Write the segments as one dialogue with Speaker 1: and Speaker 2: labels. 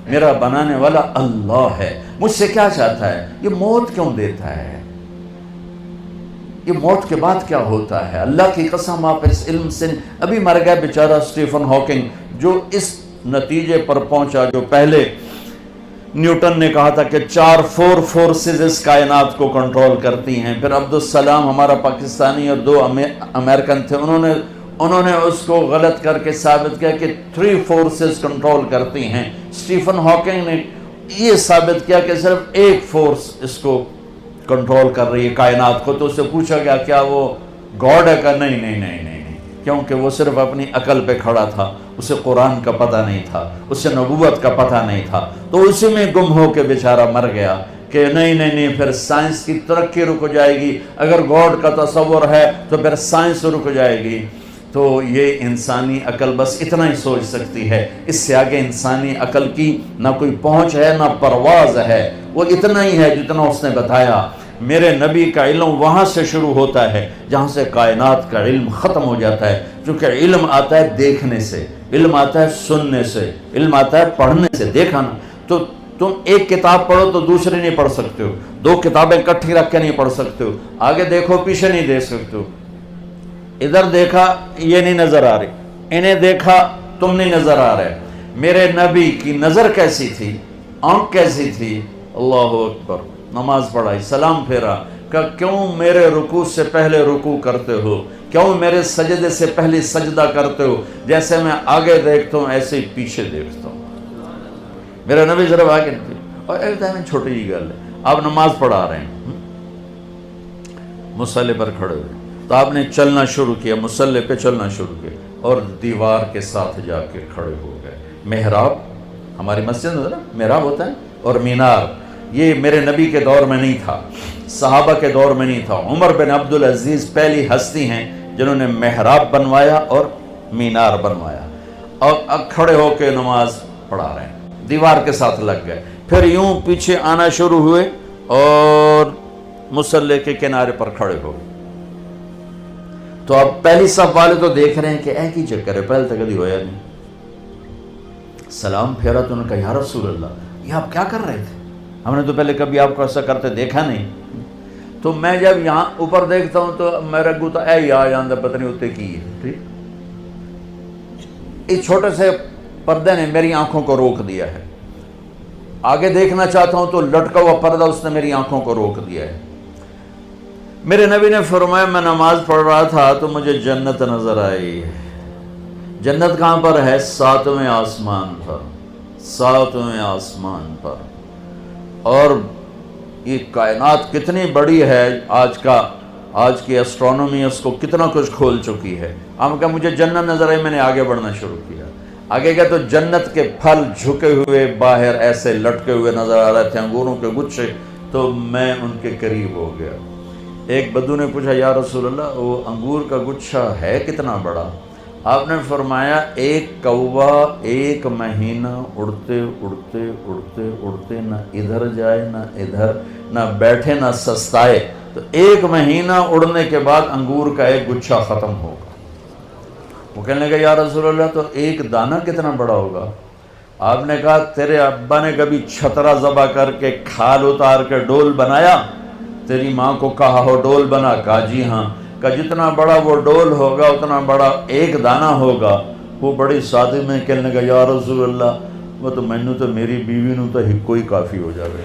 Speaker 1: میرا بنانے والا اللہ ہے، مجھ سے کیا چاہتا ہے، یہ موت کیوں دیتا ہے، یہ موت کے بعد کیا ہوتا ہے۔ اللہ کی قسم آپ اس علم سے، ابھی مر گیا بیچارہ اسٹیفن ہاکنگ، جو اس نتیجے پر پہنچا جو پہلے نیوٹن نے کہا تھا کہ 4 فورسز اس کائنات کو کنٹرول کرتی ہیں، پھر عبدالسلام ہمارا پاکستانی اور 2 امریکن تھے، انہوں نے اس کو غلط کر کے ثابت کیا کہ 3 فورسز کنٹرول کرتی ہیں۔ اسٹیفن ہاکنگ نے یہ ثابت کیا کہ صرف ایک فورس اس کو کنٹرول کر رہی ہے کائنات کو، تو اس سے پوچھا گیا کیا وہ گاڈ ہے؟ کہ نہیں، کیونکہ وہ صرف اپنی عقل پہ کھڑا تھا، اسے قرآن کا پتہ نہیں تھا، اسے نبوت کا پتہ نہیں تھا، تو اسی میں گم ہو کے بیچارہ مر گیا کہ نہیں، پھر سائنس کی ترقی رک جائے گی، اگر گاڈ کا تصور ہے تو پھر سائنس رک جائے گی۔ تو یہ انسانی عقل بس اتنا ہی سوچ سکتی ہے، اس سے آگے انسانی عقل کی نہ کوئی پہنچ ہے نہ پرواز ہے، وہ اتنا ہی ہے جتنا اس نے بتایا۔ میرے نبی کا علم وہاں سے شروع ہوتا ہے جہاں سے کائنات کا علم ختم ہو جاتا ہے، کیونکہ علم آتا ہے دیکھنے سے، علم آتا ہے سننے سے، علم آتا ہے پڑھنے سے۔ دیکھا نا، تو تم ایک کتاب پڑھو تو دوسری نہیں پڑھ سکتے ہو، 2 کتابیں اکٹھی رکھ کے نہیں پڑھ سکتے ہو، آگے دیکھو پیچھے نہیں دیکھ سکتے ہو، ادھر دیکھا یہ نہیں نظر آ رہی، انہیں دیکھا تم نہیں نظر آ رہے۔ میرے نبی کی نظر کیسی تھی، آنکھ کیسی تھی، اللہ اکبر، نماز پڑھائی، سلام پھیرا کہ کیوں میرے رکوع سے پہلے رکوع کرتے ہو، کیوں میرے سجدے سے پہلے سجدہ کرتے ہو، جیسے میں آگے دیکھتا ہوں ایسے ہی پیچھے دیکھتا ہوں۔ میرا نبی ذرا آگے نہیں، اور ایک دائم چھوٹی جی گل ہے، آپ نماز پڑھا رہے ہیں، مصلی پر کھڑے ہوئے، تو آپ نے چلنا شروع کیا، مصلی پہ چلنا شروع کیا اور دیوار کے ساتھ جا کے کھڑے ہو گئے۔ محراب ہماری مسجد میں نا محراب ہوتا ہے، اور مینار، یہ میرے نبی کے دور میں نہیں تھا، صحابہ کے دور میں نہیں تھا۔ عمر بن عبدالعزیز پہلی ہستی ہیں جنہوں نے محراب بنوایا اور مینار بنوایا، اور اب کھڑے ہو کے نماز پڑھا رہے ہیں، دیوار کے ساتھ لگ گئے، پھر یوں پیچھے آنا شروع ہوئے اور مصلی کے کنارے پر کھڑے ہو گئے۔ تو اب پہلی صف والے تو دیکھ رہے ہیں کہ ایک ہی چکر ہے، پہلے تک کبھی ہویا نہیں۔ سلام پھیرا تو انہوں نے کہا یا رسول اللہ، یہ آپ کیا کر رہے تھے، ہم نے تو پہلے کبھی آپ کو ایسا کرتے دیکھا نہیں۔ تو میں جب یہاں اوپر دیکھتا ہوں تو میرا گوتا اے یہاں پتہ نہیں ہوتے کی ہے، ٹھیک، اس چھوٹے سے پردے نے میری آنکھوں کو روک دیا ہے، آگے دیکھنا چاہتا ہوں تو لٹکا ہوا پردہ اس نے میری آنکھوں کو روک دیا ہے۔ میرے نبی نے فرمایا میں نماز پڑھ رہا تھا تو مجھے جنت نظر آئی۔ جنت کہاں پر ہے؟ 7ویں آسمان پر، 7ویں آسمان پر۔ اور یہ کائنات کتنی بڑی ہے، آج کی اسٹرونومی اس کو کتنا کچھ کھول چکی ہے۔ ہم کہا مجھے جنت نظر آئی، میں نے آگے بڑھنا شروع کیا، آگے گیا تو جنت کے پھل جھکے ہوئے باہر ایسے لٹکے ہوئے نظر آ رہے تھے، انگوروں کے گچھے، تو میں ان کے قریب ہو گیا۔ ایک بدو نے پوچھا یا رسول اللہ وہ انگور کا گچھا ہے کتنا بڑا؟ آپ نے فرمایا ایک کوا 1 مہینہ اڑتے اڑتے اڑتے اڑتے نہ ادھر جائے نہ ادھر، نہ بیٹھے نہ سستائے، تو 1 مہینہ اڑنے کے بعد انگور کا ایک گچھا ختم ہوگا۔ وہ کہنے لگا یا رسول اللہ تو ایک دانہ کتنا بڑا ہوگا؟ آپ نے کہا تیرے ابا نے کبھی چھترا ذبح کر کے کھال اتار کے ڈول بنایا؟ تیری ماں کو کہا ہو ڈول بنا؟ کہا جی ہاں۔ کہ جتنا بڑا وہ ڈول ہوگا اتنا بڑا ایک دانہ ہوگا۔ وہ بڑی سادے میں کہنے لگا یا رسول اللہ وہ تو مینو تو میری بیوی نو تو ہکو ہی کافی ہو جائے۔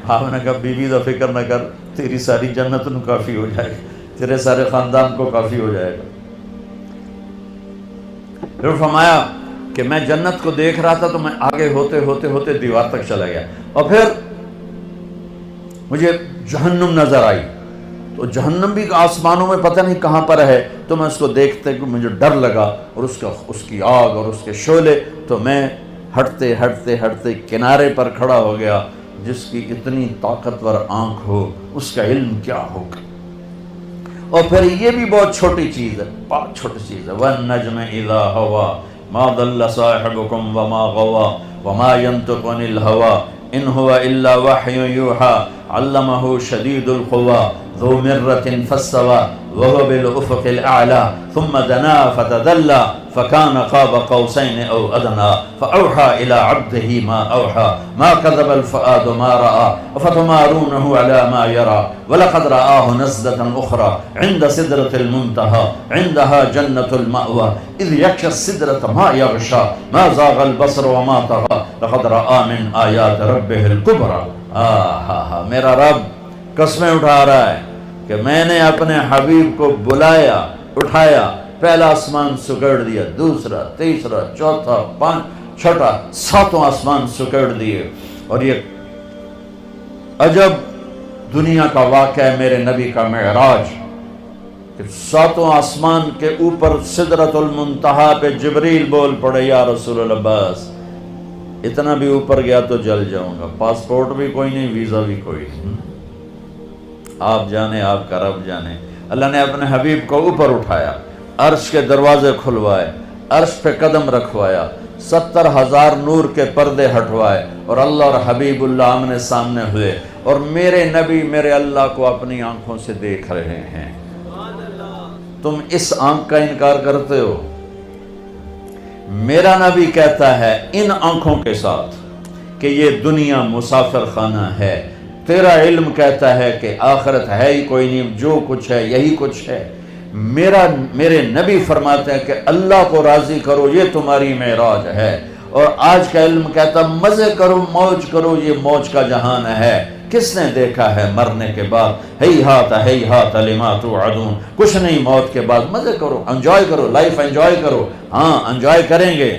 Speaker 1: آپ نے کہا بیوی دا فکر نہ کر، تیری ساری جنت نو کافی ہو جائے گا، تیرے سارے خاندان کو کافی ہو جائے گا۔ پھر فرمایا کہ میں جنت کو دیکھ رہا تھا تو میں آگے ہوتے ہوتے ہوتے دیوار تک چلا گیا، اور پھر مجھے جہنم نظر آئی، تو جہنم بھی آسمانوں میں پتہ نہیں کہاں پر ہے، تو میں اس کو دیکھتے کہ مجھے ڈر لگا، اور اس کی آگ اور اس کے شعلے، تو میں ہٹتے ہٹتے ہٹتے کنارے پر کھڑا ہو گیا۔ جس کی اتنی طاقتور آنکھ ہو اس کا علم کیا ہوگا۔ اور پھر یہ بھی بہت چھوٹی چیز ہے، بہت چھوٹی چیز ہے، وَالنَّجْمِ إِذَا هَوَى مَا ضَلَّ صَاحِبُكُمْ وَمَا غَوَى وَمَا يَنطِقُ عَنِ الْهَوَى إِنْ هُوَ إِلَّا وَحْيٌ يُوحَى عَلَّمَهُ شَدِيدُ الْقُوَى ذو مرة فاستوى وهو بالأفق الأعلى ثم دنا فتدلى فكان قاب قوسين أو أدنى فأوحى إلى عبده ما أوحى ما كذب الفؤاد ما رأى أفتمارونه على ما يرى ولقد رآه نزلة أخرى عند سدرة المنتهى عندها جنة المأوى إذ يغشى السدرة ما يغشى ما زاغ البصر وما طغى لقد رأى من آيات ربه الكبرى. میرا رب قسمیں اٹھا رہا ہے کہ میں نے اپنے حبیب کو بلایا، اٹھایا، پہلا آسمان سکڑ دیا، دوسرا، تیسرا، چوتھا، چھٹا، ساتوں آسمان سکڑ دیے. اور یہ عجب دنیا کا واقعہ ہے میرے نبی کا معراج کہ ساتوں آسمان کے اوپر سدرۃ المنتہا پہ جبریل بول پڑے یا رسول اللہ بس اتنا بھی اوپر گیا تو جل جاؤں گا، پاسپورٹ بھی کوئی نہیں، ویزا بھی کوئی نہیں، آپ جانے آپ کا رب جانے. اللہ نے اپنے حبیب کو اوپر اٹھایا، عرش کے دروازے کھلوائے، عرش پہ قدم رکھوایا، 70,000 نور کے پردے ہٹوائے اور اللہ اور حبیب اللہ آمنے سامنے ہوئے اور میرے نبی میرے اللہ کو اپنی آنکھوں سے دیکھ رہے ہیں. تم اس آنکھ کا انکار کرتے ہو؟ میرا نبی کہتا ہے ان آنکھوں کے ساتھ کہ یہ دنیا مسافر خانہ ہے. تیرا علم کہتا ہے کہ آخرت ہے ہی کوئی نہیں، جو کچھ ہے یہی کچھ ہے. میرے نبی فرماتے ہیں کہ اللہ کو راضی کرو، یہ تمہاری معراج ہے. اور آج کا علم کہتا مزے کرو، موج کرو، یہ موج کا جہان ہے. کس نے دیکھا ہے مرنے کے بعد ہیہات لما توعدون، کچھ نہیں موت کے بعد. مزے کرو، انجوائے کرو، لائف انجوائے کرو. ہاں انجوائے کریں گے،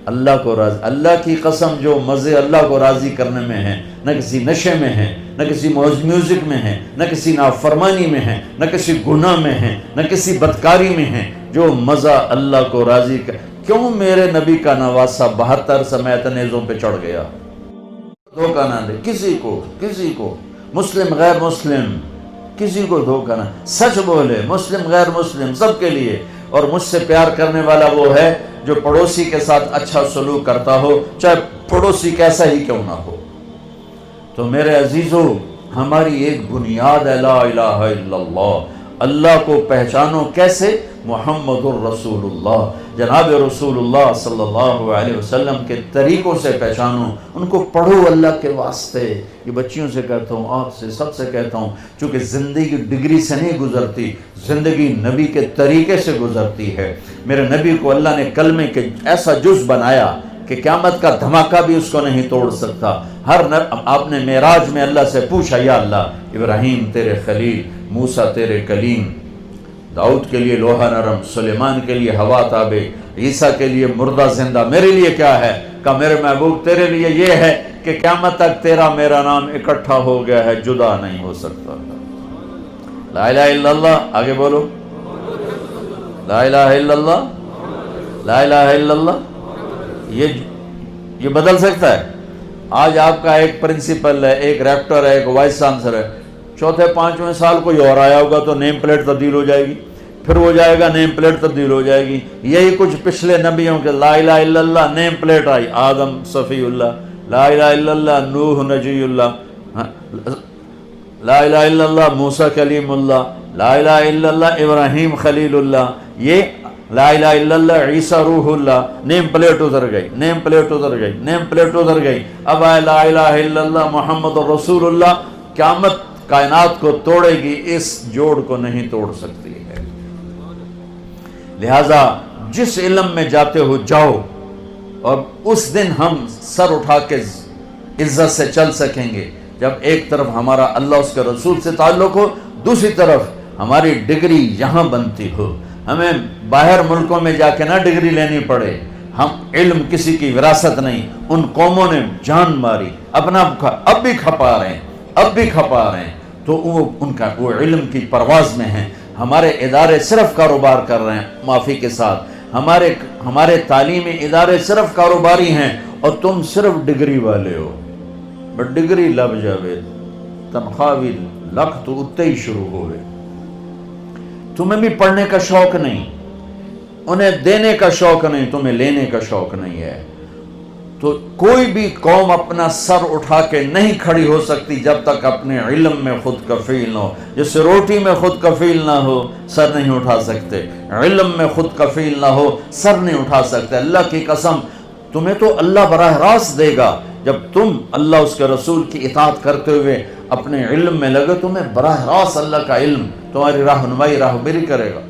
Speaker 1: اللہ کو راضی، اللہ کی قسم جو مزے اللہ کو راضی کرنے میں ہیں، نہ کسی نشے میں ہیں، نہ کسی میوزک میں ہیں، نہ کسی نافرمانی میں ہیں، نہ کسی گناہ میں ہیں، نہ کسی بدکاری میں ہیں. جو مزہ اللہ کو راضی کر. کیوں میرے نبی کا نواسہ 72 سمیت نیزوں پہ چڑھ گیا؟ دھوکہ نہ دے کسی کو، مسلم غیر مسلم کسی کو دھوکہ نہ، سچ بولے، مسلم غیر مسلم سب کے لیے. اور مجھ سے پیار کرنے والا وہ ہے جو پڑوسی کے ساتھ اچھا سلوک کرتا ہو، چاہے پڑوسی کیسا ہی کیوں نہ ہو. تو میرے عزیزو، ہماری ایک بنیاد ہے لا الہ الا اللہ. اللہ کو پہچانو کیسے؟ محمد الرسول اللہ، جناب رسول اللہ صلی اللہ علیہ وسلم کے طریقوں سے پہچانو. ان کو پڑھو اللہ کے واسطے. یہ بچیوں سے کہتا ہوں، آپ سے، سب سے کہتا ہوں، چونکہ زندگی ڈگری سے نہیں گزرتی، زندگی نبی کے طریقے سے گزرتی ہے. میرے نبی کو اللہ نے کلمے کے ایسا جز بنایا کہ قیامت کا دھماکہ بھی اس کو نہیں توڑ سکتا. آپ نے معراج میں اللہ سے پوچھا یا اللہ، ابراہیم تیرے خلیل، موسیٰ تیرے کلیم، داؤد کے لیے لوہا نرم، سلیمان کے لیے ہوا تابع، عیسیٰ کے لیے مردہ زندہ، میرے لیے کیا ہے؟ کہ میرے محبوب تیرے لیے یہ ہے کہ قیامت تک تیرا میرا نام اکٹھا ہو گیا ہے، جدا نہیں ہو سکتا. لا الہ الا اللہ، آگے بولو، لا الہ الا اللہ، لا الہ الا اللہ. یہ بدل سکتا ہے. آج آپ کا ایک پرنسپل ہے، ایک ریکٹر ہے، ایک وائس چانسلر ہے، چوتھے 5ویں سال کوئی اور آیا ہوگا تو نیم پلیٹ تبدیل ہو جائے گی، پھر وہ جائے گا نیم پلیٹ تبدیل ہو جائے گی. یہی کچھ پچھلے نبیوں کے لا الہ الا اللہ نیم پلیٹ آئی، آدم صفی اللہ، لا الہ الا اللہ نوح نجی اللہ، لا الہ الا اللہ موسیٰ کلیم اللہ، لا الہ الا اللہ ابراہیم خلیل اللہ، یہ لا الہ الا اللہ عیسیٰ روح اللہ. نیم پلیٹ ادھر گئی، نیم پلیٹ ادھر گئی، نیم پلیٹ ادھر گئی. اب آئے لا الہ الا اللہ محمد رسول اللہ. قیامت کائنات کو توڑے گی، اس جوڑ کو نہیں توڑ سکتی ہے. لہذا جس علم میں جاتے ہو جاؤ، اور اس دن ہم سر اٹھا کے عزت سے چل سکیں گے جب ایک طرف ہمارا اللہ اس کے رسول سے تعلق ہو، دوسری طرف ہماری ڈگری یہاں بنتی ہو. ہمیں باہر ملکوں میں جا کے نہ ڈگری لینی پڑے. ہم علم کسی کی وراثت نہیں. ان قوموں نے جان ماری، اپنا اب بھی کھپا رہے ہیں، تو وہ علم کی پرواز میں ہیں. ہمارے ادارے صرف کاروبار کر رہے ہیں، معافی کے ساتھ ہمارے تعلیمی ادارے صرف کاروباری ہیں، اور تم صرف ڈگری والے ہو. بٹ ڈگری لب جاوے تنخواہ بھی لکھ تو اتے ہی شروع ہوئے. تمہیں بھی پڑھنے کا شوق نہیں، انہیں دینے کا شوق نہیں، تمہیں لینے کا شوق نہیں ہے. تو کوئی بھی قوم اپنا سر اٹھا کے نہیں کھڑی ہو سکتی جب تک اپنے علم میں خود کفیل نہ ہو. جیسے روٹی میں خود کفیل نہ ہو سر نہیں اٹھا سکتے، علم میں خود کفیل نہ ہو سر نہیں اٹھا سکتے. اللہ کی قسم تمہیں تو اللہ براہ راست دے گا جب تم اللہ اس کے رسول کی اطاعت کرتے ہوئے اپنے علم میں لگے، تمہیں براہ راست اللہ کا علم تمہاری رہنمائی راہبری کرے گا.